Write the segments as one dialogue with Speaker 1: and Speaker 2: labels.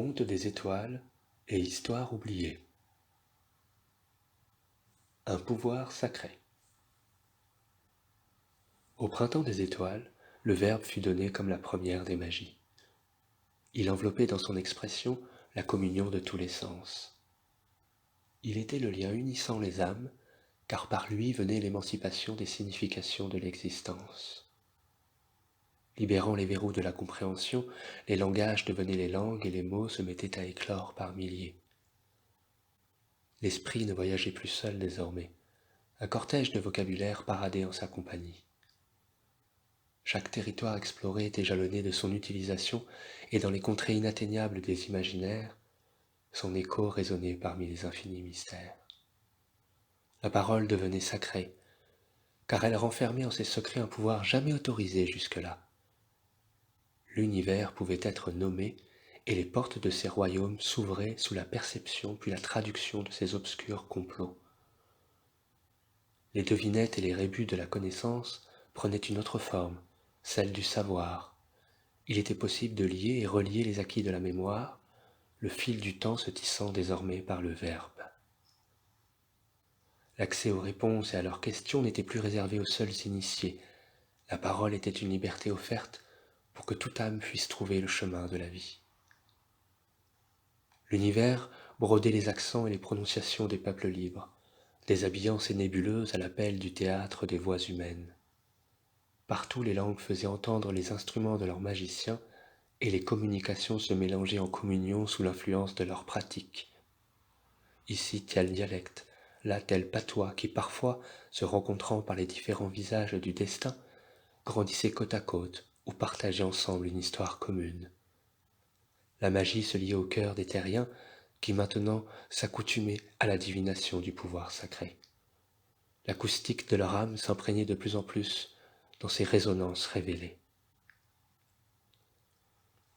Speaker 1: Conte des étoiles et histoire oubliée. Un pouvoir sacré. Au printemps des étoiles, le Verbe fut donné comme la première des magies. Il enveloppait dans son expression la communion de tous les sens. Il était le lien unissant les âmes, car par lui venait l'émancipation des significations de l'existence. Libérant les verrous de la compréhension, les langages devenaient les langues et les mots se mettaient à éclore par milliers. L'esprit ne voyageait plus seul désormais. Un cortège de vocabulaire paradait en sa compagnie. Chaque territoire exploré était jalonné de son utilisation, et dans les contrées inatteignables des imaginaires, son écho résonnait parmi les infinis mystères. La parole devenait sacrée, car elle renfermait en ses secrets un pouvoir jamais autorisé jusque-là. L'univers pouvait être nommé, et les portes de ses royaumes s'ouvraient sous la perception puis la traduction de ses obscurs complots. Les devinettes et les rébus de la connaissance prenaient une autre forme, celle du savoir. Il était possible de lier et relier les acquis de la mémoire, le fil du temps se tissant désormais par le Verbe. L'accès aux réponses et à leurs questions n'était plus réservé aux seuls initiés. La parole était une liberté offerte pour que toute âme puisse trouver le chemin de la vie. L'univers brodait les accents et les prononciations des peuples libres, déshabillant ces nébuleuses à l'appel du théâtre des voix humaines. Partout les langues faisaient entendre les instruments de leurs magiciens, et les communications se mélangeaient en communion sous l'influence de leurs pratiques. Ici tel dialecte, là tel patois qui parfois, se rencontrant par les différents visages du destin, grandissaient côte à côte ou partageaient ensemble une histoire commune. La magie se liait au cœur des terriens qui maintenant s'accoutumaient à la divination du pouvoir sacré. L'acoustique de leur âme s'imprégnait de plus en plus dans ces résonances révélées.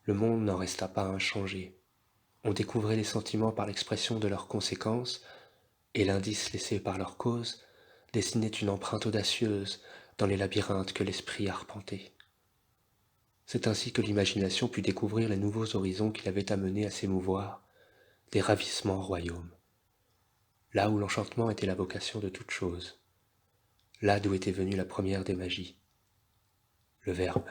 Speaker 1: Le monde n'en resta pas inchangé. On découvrait les sentiments par l'expression de leurs conséquences, et l'indice laissé par leur cause dessinait une empreinte audacieuse dans les labyrinthes que l'esprit arpentait. C'est ainsi que l'imagination put découvrir les nouveaux horizons qui l'avaient amené à s'émouvoir, des ravissements royaumes. Là où l'enchantement était la vocation de toute chose, là d'où était venue la première des magies, le Verbe.